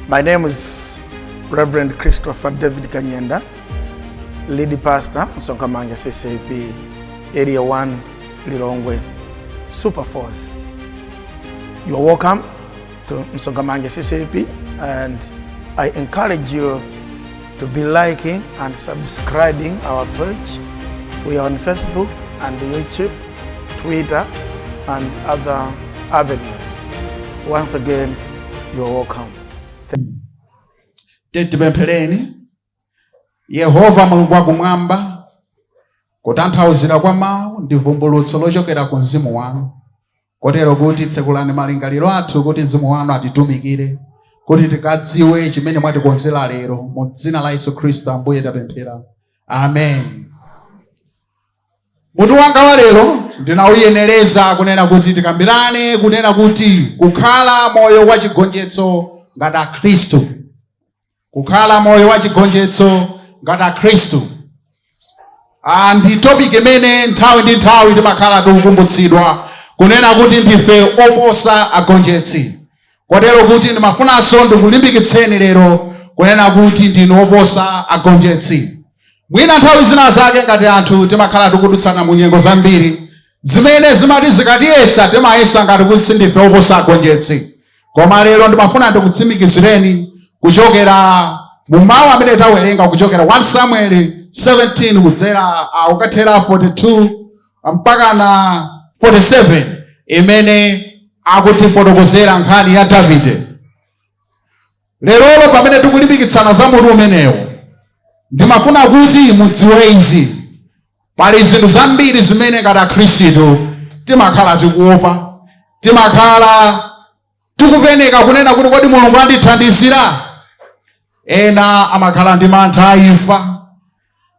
My name is Reverend Christopher David Kanyenda, lead pastor, Msongamanga CCAP, Area 1, Lilongwe, Super Force. You are welcome to Msongamanga CCAP, and I encourage you to be liking and subscribing our page. We are on Facebook and YouTube, Twitter, and other avenues. Once again, you are welcome. Titipemphereni. Yehova Mulungu wakumwamba, kutanthauzira kwa mawu ndi vumbulutso lochokera ku mzimu wanu. Kotero kuti tsekulani malingaliro athu kuti mzimu wanu atitumikire, kuti tikadziwe chimene mwatikonzera lero. Mu dzina la Yesu Khristu Ambuye tapemphera. Amen. Mutu wanga wa lero ndinauyenereza kunena kuti tikambirane kunena kuti kukhala moyo wa chigonjetso ngati Khristu. Kukhala moyo wa chigonjetso ngati Khristu. Ndi topic imene nthawi ndi nthawi timakhala tikukumbutsidwa kunena kuti ndife oposa agonjetsi. Kotero kuti ndimafunanso ndikulimbikitseni lero kunena kuti ndinu oposa agonjetsi. Mwina nthawi zina zake ngati anthu timakhala tikudutsana mu nyengo zambiri zimene zimati zikatiyesa timayesa ngati kuti ndife oposa agonjetsi. Koma lero ndimafuna ndikutsimikizireni kuchokera mu mawu amene tawerenga kuchokera 1 Samuel 17 kudzera ukathera 42 mpaka na 47 imene akutifotokozera nkhani ya Davide. Lero pamene tikulimbikitsana za mutu umenewo, ndimafuna kuti mudziwe izi. Pali zinthu zambiri zimene ngati Akhristu timakhala tikuopa, timakhala tikupeneka kunena kuti kodi Mulungu andithandizira. Ena amakhala ndi mantha aimfa,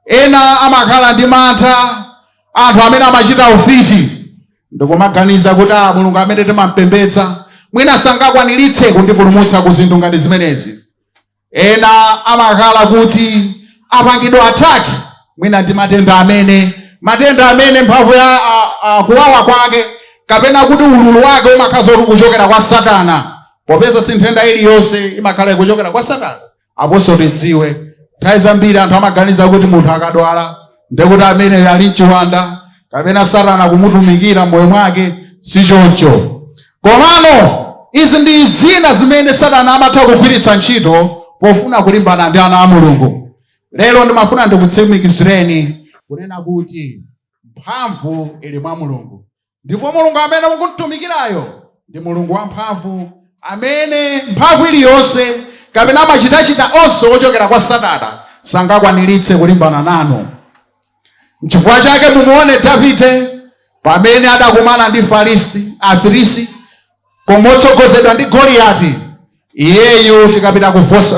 ena amakhala ndi mantha anthu amene amachita ufiti, ndikumaganiza kuti Mulungu amene timampembedza mwina sangakwaniritse kundipulumutsa ku zinthu ngati zimenezi. Ena amakhala kuti apangidwa ataki mwina ndi matenda amene mphamvu ya kuwawa kwake kapena kuti ululu wake umakhaza kuti kuchokera kwa Satana, popeza si nthenda iliyonse imakhala kuchokera kwa Satana. Aposo tidziwe nthawi zambiri anthu amaganiza kuti munthu akadwala ndekuti amene ali mchiwanda kapena Satana kumutumikira moyo mwake. Si choncho. Komano izi ndi zina zimene Satana amatha kugwiritsa ntchito pofuna kulimbana ndi ana a Mulungu. Lero ndimafuna ndikutsimikizireni kunena kuti mphamvu ili mwa Mulungu, ndipo Mulungu amene mukumtumikirayo ndi Mulungu wamphamvu, amene mphamvu iliyonse kapena amachitachita onse ochokera kwa Satana sangakwaniritse kulimbana nanu. N'chifukwa chake mumuone Davide pamene adakumana ndi Afilisti komotsogozedwa ndi Goliati. Iyeyu tikapita ku verse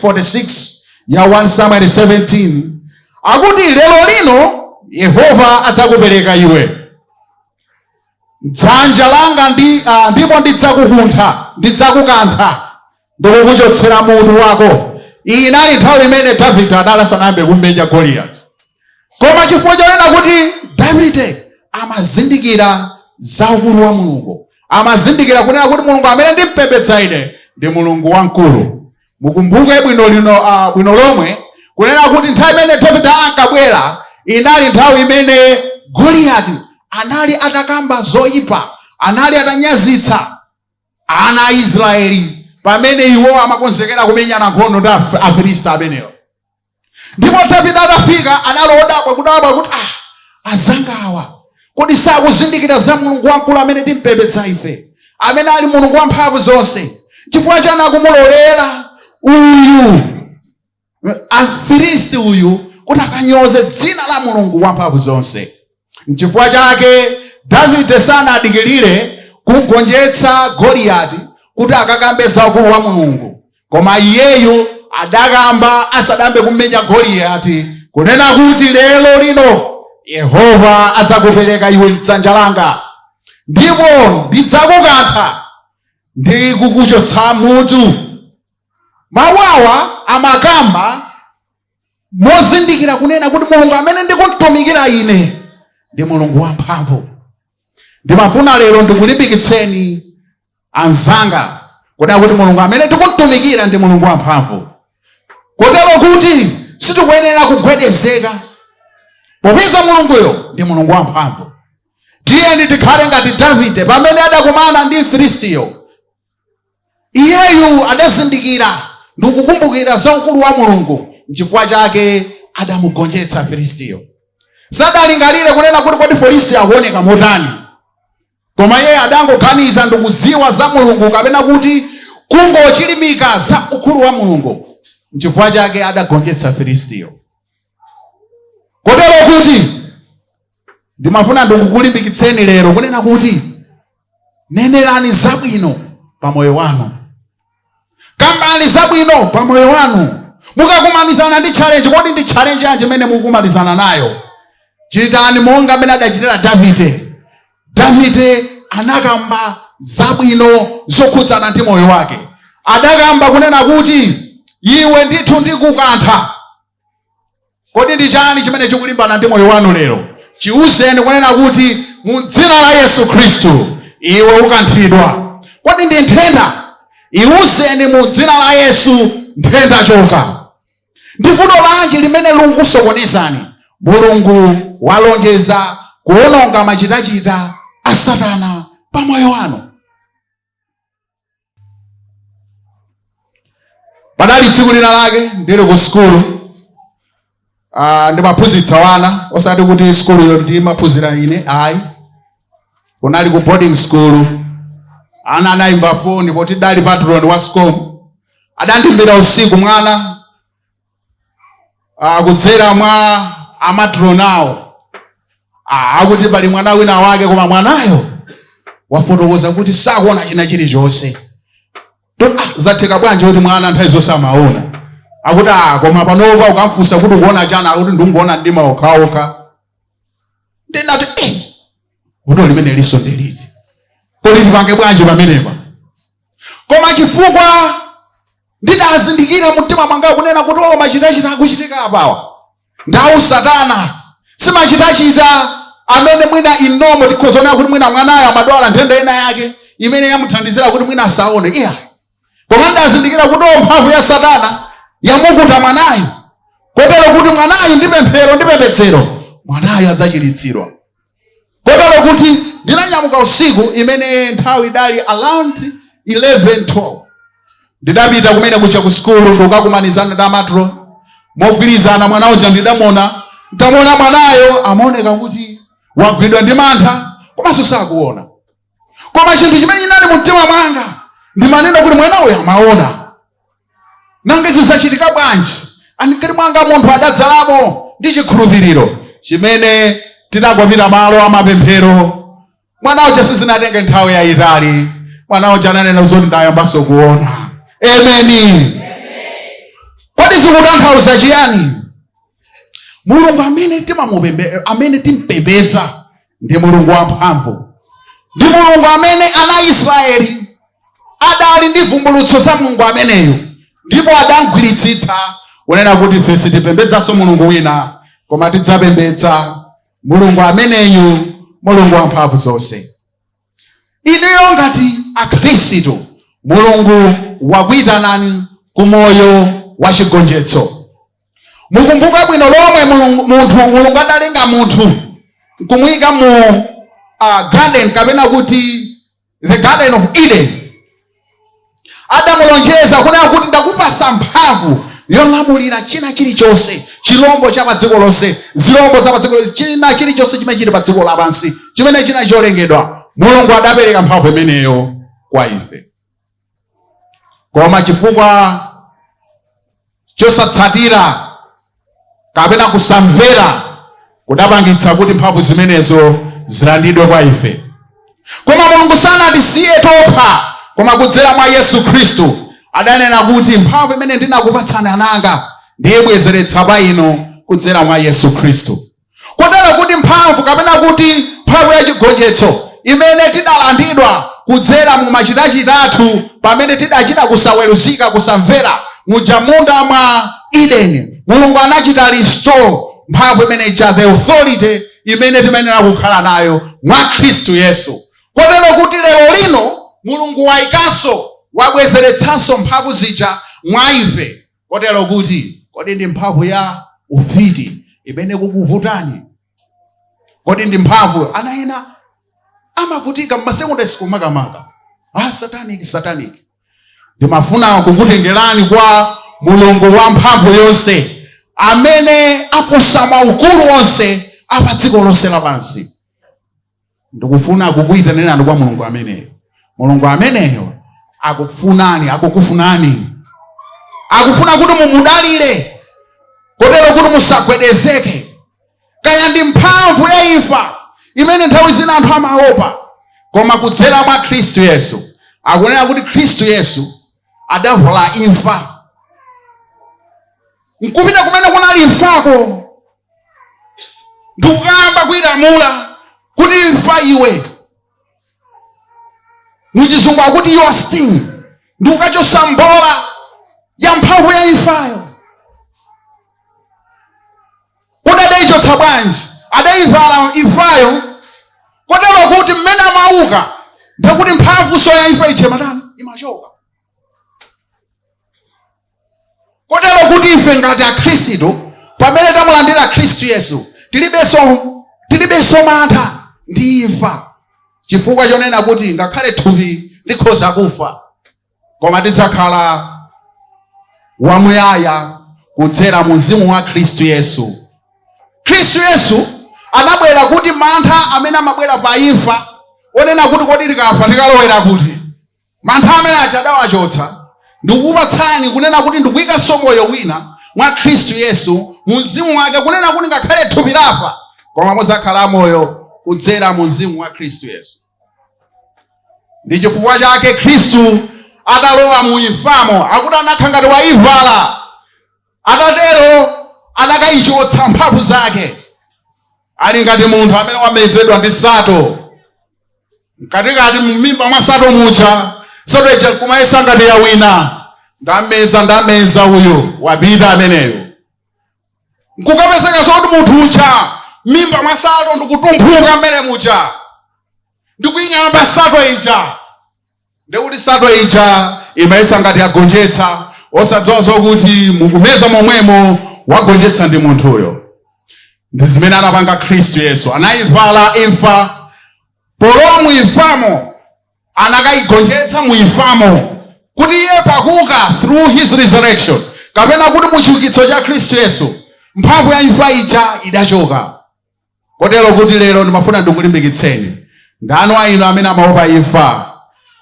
46 ya 1 Samuel 17 akuti lero lino Yehova adzakupereka iwe m'dzanja langa ndipo ndidzakukantha ndikukuchotsera mutu wako. Iyi inali nthawi imene Davide adasanayambe kumenya Goliati. Koma chifukwa chonena kuti Davide amazindikira za ukulu wa Mulungu, amazindikira kunena kuti Mulungu amene ndimpembedza ine ndi Mulungu wamkulu. Mukumbuke bwino lomwe kunena kuti nthawi imene Davide ankabwera inali nthawi imene Goliati anali atakamba zoyipa, anali atanyazitsa ana a Israeli pamene iwo amakonzekera kumenyana nkhondo ndi Afilisti amenewo. Ndipo Davide atafika analoda kudabwa kuti azangawa kodi sakuzindikira za Mulungu wamkulu amene timpembedza ife, amene ali Mulungu wamphamvu zonse. Chifukwa chani akumulolera uyu Afilisti uyu kuti akanyoze dzina la Mulungu wamphamvu zonse. N'chifukwa chake Davide sanadikirire kugonjetsa Goliati kuti akakambe za ukulu wa Mulungu, koma iyeyu adakamba asadambe kumenya Goliati kunena kuti lero lino Yehova adzakupereka iwe m'dzanja langa ndipo ndidzakukantha ndi kukuchotsa mutu. Mawawa amakamba mozindikira kunena kuti Mulungu amene ndikumtumikira ine ndi Mulungu wamphamvu. Ndimafuna lero ndikulimbikitseni anzanga kunena kuti mulungu amene tikutumikira ndi mulungu wamphamvu, kotero kuti sitikuyenera kugwedezeka popeza mulunguyo ndi mulungu wamphamvu. Tiyeni tikhale ngati Davide pamene adakumana ndi Mfilistiyo. Iyeyu adasindikira ndi kukumbukira za ukulu wa mulungu, n'chifukwa chake adamugonjetsa Filistiyo. Sadalingalire kunena kuti kodi Filistiyo akuoneka motani, koma iye adangoganiza ndi kudziwa za mulungu kapena kuti kungochilimika za ukulu wa mulungu, n'chifukwa chake adagonjetsa Filistiyo. Kotero kuti ndimafuna ndikukulimbikitseni lero kunena kuti nenerani zabwino pa moyo wanu, kambani zabwino pa moyo wanu. Mukakumalizana ndi challenge, kodi ndi challenge yanji imene mukumalizana nayo? Chitani monga amene adachitira Davide. Davide anakamba zabwino zokhudzana ndi moyo wake. Adakamba kunena kuti iwe ndithu ndikukantha. Kodi ndi chani chimene chikulimbana ndi moyo wanu lero? Chiuzeni kunena kuti mu dzina la Yesu Khristu iwe ukanthidwa. Kodi ndi nthenda? Iuzeni mu dzina la Yesu nthenda choka. Ndi vuto lanji limene likukusokonezani? Mulungu walonjeza kuononga machitachita a Satana pa moyo wanu. Padali tsiku lina lake ndili ku skulu, ndimaphunzitsa wana, osati kuti skulu yo ndimaphunzira ine, ayi. Kunali ku boarding school, ana anayimba foni poti dali patron wa SCOM. Adandimbira usiku mwana, kudzera mwa amatron awo. Akuti pali mwana wina wake koma mwanayo wafotokoza kuti sakuona china chilichonse. Zatheka bwanji kuti mwana nthawi zonse amaona? Akuti koma panopa ukamfunsa kuti ukuona chana, akuti ndingoona ndima okhaokha. Ndinati vuto limene liso ndeliti, kodi ndipange bwanji pamenepa? Koma chifukwa ndidazindikira mtima mwanga kunena kuti machitachita akuchitika apawa ndawu Satana simachitachita amene mwina inomo tikhozona kuti mwina mwanayo amadwala nthenda ina yake imene yamuthandizira kuti mwina asaone. Koma ndazindikira kuti mphamvu ya Satana yamukuta mwanayo, kotero kuti mwanayo ndi pemphero ndi pembedzero mwanayo adzachiritsidwa. Kotero kuti ndinanyamuka usiku imene nthawi idali around 11-12. Ndidapita kumene kucha ku skulu ndikukakumanizana ndi amatron. Mogwirizana mwana uja ndidamona, ntamona mwanayo amaoneka kuti wagwidwa ndi mantha komanso sakuona. Koma chinthu chimene chinali mu mtima mwanga ndimanena kuti mwana uyu amaona. Nanga zizachitika bwanji? Anikati mwanga munthu adadzalamo ndi chikhulupiriro chimene tidagwapita malo amapemphero. Mwana uja sizinatenge nthawi yayitali, mwana uja ananena zoti ndayambanso kuona. Ameni. Kodi zikutanthauza chiyani? Mulungu amene timpembedza ndi Mulungu wamphamvu. Ndi Mulungu amene ana Israeli adali ndi vumbulutso za Mulungu ameneyo, ndipo adamgwiritsitsa kunena kuti ife sitipembedzanso mulungu wina koma tidzapembedza Mulungu ameneyu, Mulungu wamphamvu zonse. Inuyo ngati akhristu, Mulungu wakuyitanani ku moyo wa chigonjetso. Mukumbuka bwino lomwe Mulungu adalenga munthu kumuyika mu garden kapena kuti the Garden of Eden. Adamulonjeza kunena kuti ndakupasa mphamvu yolamulira china chilichonse, chilombo cha pa dziko lonse, zilombo za pa dziko lonse, china chilichonse chimene chili pa dziko lapansi, chimene china cholengedwa. Mulungu adapereka mphamvu imeneyo kwa ife. Koma chifukwa chosatsatira kapena kusamvera kudapangitsa kuti mphamvu zimenezo zilandidwe kwa ife. Koma Mulungu sanatisiye tokha, koma kudzera mwa Yesu Khristu adanena kuti mphamvu imene ndinakupatsani ananga ndiyibwezeretsa pa inu kudzera mwa Yesu Khristu. Kotero kuti mphamvu kapena kuti mphamvu ya chigonjetso imene tidalandidwa kudzera mu machitachitatu pamene tidachita kusaweruzika, kusamvera muja munda mwa Eden, Mulungu anachita restore mphamvu imene cha the authority imene timenera kukhala nayo mwa Khristu Yesu. Kotero kuti lero lino Mulungu waikaso wabwezeretsanso mphamvu zija mwa ife, kotero kuti kodi ndi mphamvu ya ufiti imene kukuvutani? Kodi ndi mphamvu? Ana ena amavutika m'masekondari school makamaka. Satanic. Ndimafuna kukutengerani kwa Mulungu wa mphamvu yonse, amene aposa maukulu onse apa dziko lonse lapansi. Ndikufuna kukuyitanirani kwa Mulungu ameneyo. Mulungu ameneyo akufunani, akukufunani. Akufuna kuti mumudalire, kotero kuti musagwedezeke. Kaya ndi mphamvu ya imfa imene nthawi zina anthu amaopa, koma kudzera mwa Khristu Yesu. Akunena kuti Khristu Yesu adavala imfa. Nkupita kumene kunali imfako, ndikukamba kuyilamula kuti imfa iwe, muchizungu akuti you are sting, ndikukachosa mbola ya mphamvu ya imfayo. Kuti adaichotsa bwanji? Adaivala imfayo, kotero kuti mmene amauka ndikuti mphamvu so ya imfa iche matani imachoka. Kotero kuti ife ngati akhristu, pamene tamulandira Khristu Yesu, tilibenso mantha ndi imfa, chifukwa chonena kuti ngakhale thupi likhoza kufa, koma tidzakhala wamuyaya kudzera mu mzimu wa Khristu Yesu. Khristu Yesu anabwera kuti mantha amene amabwera pa imfa, onena kuti kodi tikafa tikalowera kuti, mantha amene aja adawachotsa. Ndikukupatsani kunena kuti ndikuyika moyo wina mwa Khristu Yesu, mu mzimu wake, kunena kuti ngakhale thupi lafa, koma muzakhala moyo kudzera mu mzimu wa Khristu Yesu. Ndi chifukwa chake Khristu atalowa mu imfamo, akuti anakhala ngati wayivala, atatero anakayichotsa mphamvu zake. Ali ngati munthu amene wamezedwa ndi sato, mkatikati mumimba mwa sato muja, sato ija kumayesa ngati ya wina. Ndameza uyo, wapita ameneyo. Nkukapezeka zoti munthu uja mimba mwa sato ndikutumphuka mmene muja, ndikuying'amba sato ija. Ndikuti sato ija imayesa ngati yagonjetsa, osadziwa zokuti mukumeza momwemo wagonjetsa ndi munthuyo. Ndi zimene anapanga Khristu Yesu. Anayivala imfa, polowa mu imfamo anakayigonjetsa mu imfamo, kuti iye pakuka through his resurrection, kapena kuti mu chiukitso cha Khristu Yesu, mphamvu ya imfa ija idachoka. Kotero kuti lero ndimafuna ndikulimbikitseni, ndani wa inu amene amaopa imfa,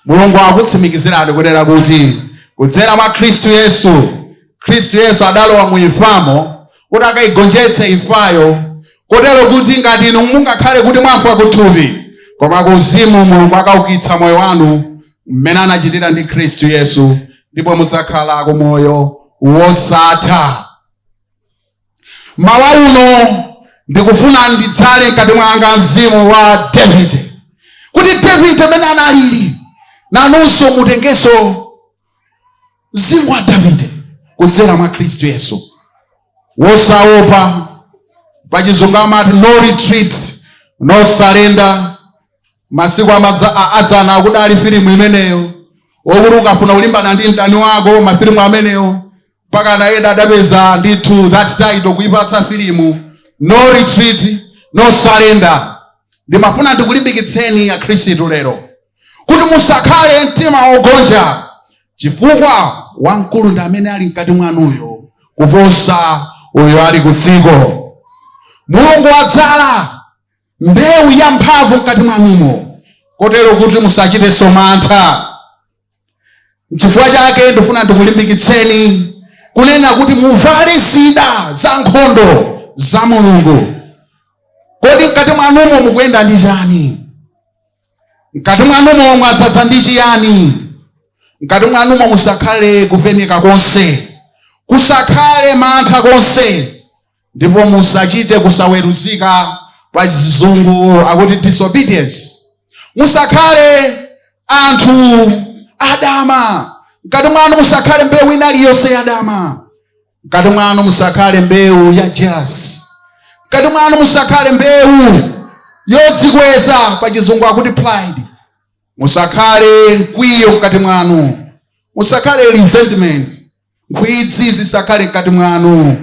Mulungu akutsimikizirani kunena kuti kudzera mwa Khristu Yesu, Khristu Yesu adalowa mu imfamo kuti akayigonjetse imfayo. Kotero kuti ngati inu mungakhale kuti mwafa kuthupi, koma kuzimu Mulungu akaukitsa moyo wanu mmene anachitira ndi Khristu Yesu, ndipo mudzakhala ku moyo wosatha. Mawa uno ndikufuna ndidzale mkati mwanga mzimu wa David, kuti David amene analili nanunso mutengenso mzimu wa David kudzera mwa Khristu Yesu. Wosaopa, pachizungu amati no retreat, no surrender. Masiku adzana akudali filimu imeneyo, okuti ukafuna kulimbana ndi mdani wako, mafilimu ameneyo mpaka naenda adapeza ndithu that title kuipatsa filimu, no retreat, no surrender. Ndimafuna ndikulimbikitseni akhristu lero kuti musakhale mtima wogonja, chifukwa wamkulu ndi amene ali mkati mwanuyo kuposa uyo ali ku dziko. Mulungu adzala mbewu ya mphamvu mkati mwanumo, kotero kuti musachitenso mantha. N'chifukwa chake ndifuna ndikulimbikitseni kunena kuti muvale zida za nkhondo za Mulungu. Kodi mkati mwanumo mukuyenda ndi chani? Mkati mwanumo mwadzadza ndi chiyani? Mkati mwanumo musakhale kupeneka konse, kusakhale mantha konse, ndipo musachite kusaweruzika, pa chizungu akuti disobedience. Musakhale anthu adama. Mkati mwanu musakhale mbewu inaliyonse yadama. Mkati mwanu musakhale mbewu ya jealousy. Mkati mwanu musakhale mbewu yodzikweza, pa chizungu akuti pride. Musakhale mkwiyo mkati mwanu. musakhale resentment, nkhwidzi zisakhale mkati mwanu,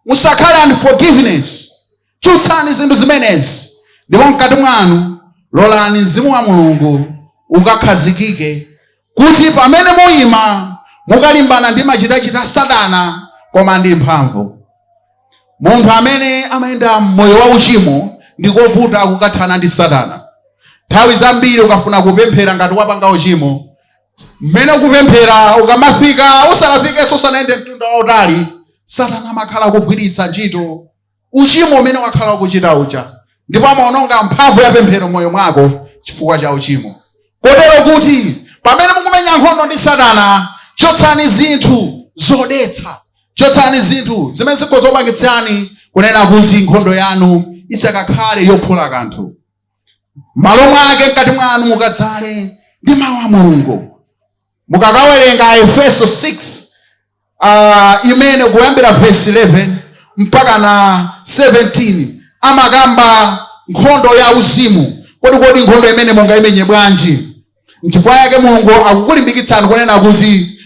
musakhale unforgiveness. Chutsani zinthu zimenezi, ndipo mkati mwanu lolani mzimu wa Mulungu ukakhazikike, kuti pamene muyima mukalimbana ndi machitachita Satana koma ndi mphamvu. Munthu amene amayenda moyo wa uchimo ndikovuta kukathana ndi Satana. Nthawi zambiri ukafuna kupemphera ngati wapanga uchimo, mmene ukupemphera ukamafika usanafikeso usanaende mtunda wautali, Satana amakhala kugwiritsa ntchito uchimo umene wakhala ukuchita uja, ndipo amaononga mphamvu ya pemphero moyo mwako chifukwa cha uchimo. Kotero kuti pamene mukumenya nkhondo ndi Satana, chotsani zinthu zodetsa, chotsani zinthu zimene zikozopangitsani kunena kuti nkhondo yanu isakakhale yophula kanthu. Malo mwake mkati mwanu mukadzale ndi mawu a Mulungu. Mukakawerenga Efeso 6 imene kuyambira verse 11 mpaka na 17 amakamba nkhondo ya uzimu. Kodi nkhondo imene mungayimenye bwanji? N'chifukwa yake Mulungu akukulimbikitsani kunena kuti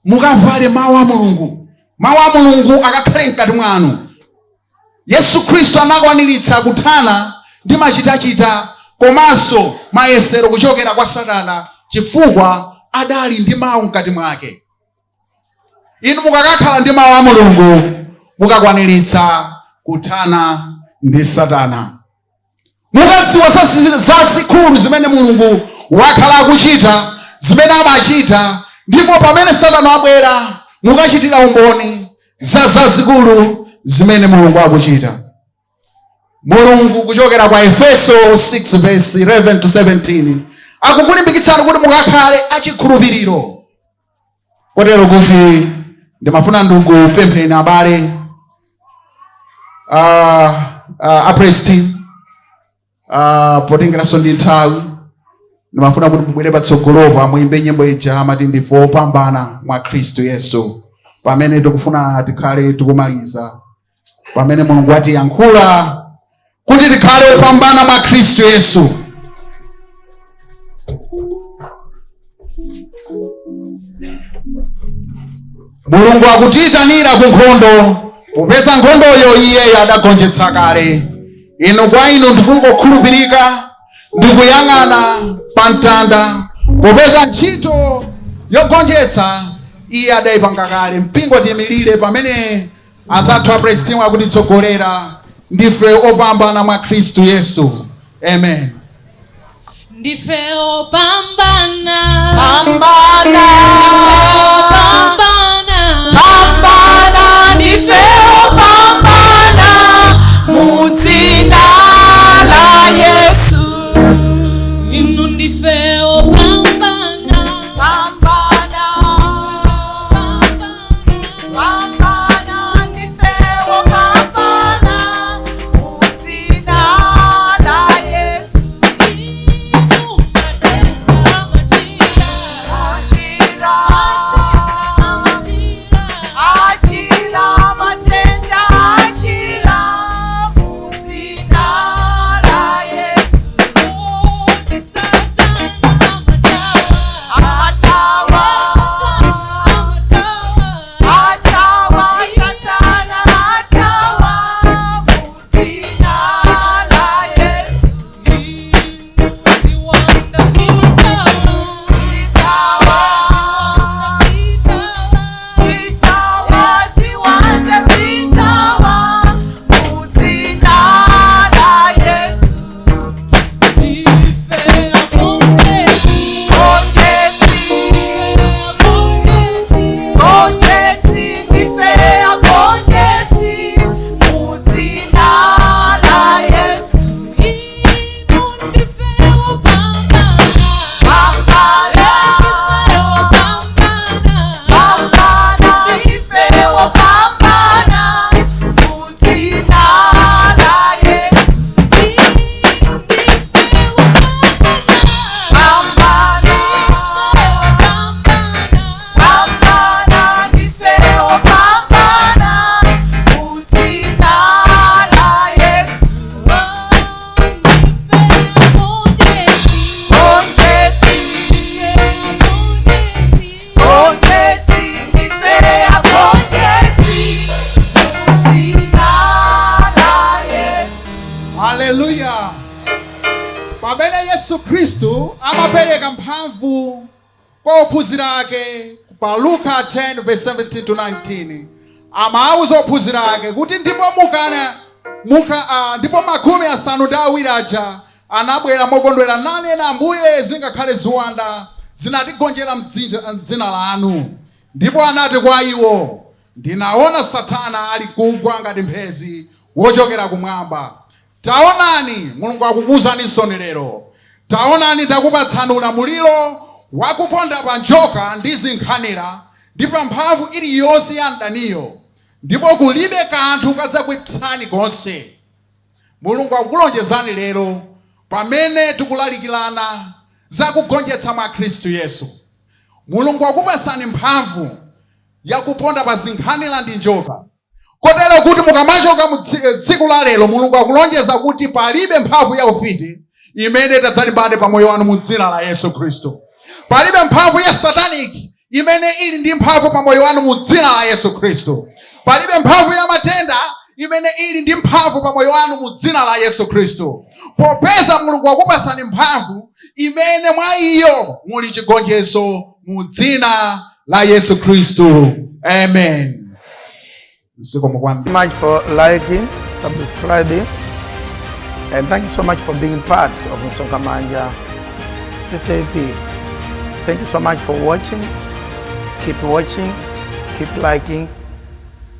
mukavale mawu a Mulungu. Mawu a Mulungu akakhale mkati mwanu. Yesu Khristu anakwaniritsa kuthana ndi machitachita komanso mayesero kuchokera kwa Satana chifukwa adali ndi mawu mkati mwake. Inu mukakakhala ndi mawu a Mulungu mukakwaniritsa kuthana ndi Satana. Mukadziwa zazikulu zimene Mulungu wakhala akuchita, zimene amachita, ndipo pamene Satana abwera mukachitira umboni za zazikulu zimene Mulungu akuchita. Mulungu kuchokera kwa Efeso 6 verse 11 to 17 akukulimbikitsani kuti mukakhale achikhulupiriro. Kotero kuti ndimafuna ndugu pempheni abale praise team potengeraso ndi nthawi, ndimafuna kuti mubwere patsogolopa muimbe nyimbo ija amati ndife opambana mwa Khristu Yesu. Pamene tikufuna tikhale tikumaliza, pamene Mulungu atiyankhula kuti tikhale opambana mwa Khristu Yesu. Mulungu akutiyitanira ku nkhondo, popeza nkhondoyo iye adagonjetsa kale. Inu kwa inu ndikungokhulupirika, ndikuyang'ana pa mtanda, popeza ntchito yogonjetsa iye adayipanga kale. Mpingo tiyimirire pamene azathu a praise team akutitsogolera. Ndife opambana mwa Khristu Yesu. Amen. Ndife opambana, pambana, pambana, ndife opambana mudzina la Yesu. inu ndife opambana, Pambana, pambana, ndife opambana mudzina la Yesu. inu matenda machira, Achira Yesu Kristu amapereka mphamvu kwa ophunzira ake pa Luka 10 verse 17 to 19. Amawuza ophunzira ake kuti ndipo ndipo makumi asanu ndi awiri aja anabwera mokondwera nanena, Ambuye zingakhale ziwanda zinatigonjera m'dzina lanu. Ndipo anati kwa iwo, ndinaona Satana ali kugwa ngati mphezi wochokera kumwamba. Taonani, Mulungu akukuuzaninso lero. Taonani, ndakupatsani ulamuliro wakuponda pa njoka ndi zinkhanira ndi pa mphamvu iliyonse ya mdaniyo, ndipo kulibe kanthu kadzakupsani konse. Mulungu akukulonjezani lero pamene tikulalikirana za kugonjetsa mwa Khristu Yesu. Mulungu akupasani mphamvu yakuponda pa zinkhanira ndi njoka. Kotero kuti mukamachoka mu tsiku la lero, Mulungu akulonjeza kuti palibe mphamvu ya ufiti imene itadzalimbane pa moyo wanu mu dzina la Yesu Khristu. Palibe mphamvu ya sataniki imene ili ndi mphamvu pa moyo wanu mu dzina la Yesu Khristu. Palibe mphamvu ya matenda imene ili ndi mphamvu pa moyo wanu mu dzina la Yesu Khristu. Popeza Mulungu akupasani mphamvu imene mwa iyo muli chigonjetso mu dzina la Yesu Khristu. Amen. Much for liking, subscribing, and thank you so much for being part of Nsonga Manja CCAP. Thank you so much for watching. Keep watching, keep liking,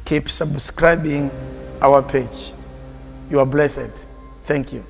keep subscribing our page. You are blessed. Thank you.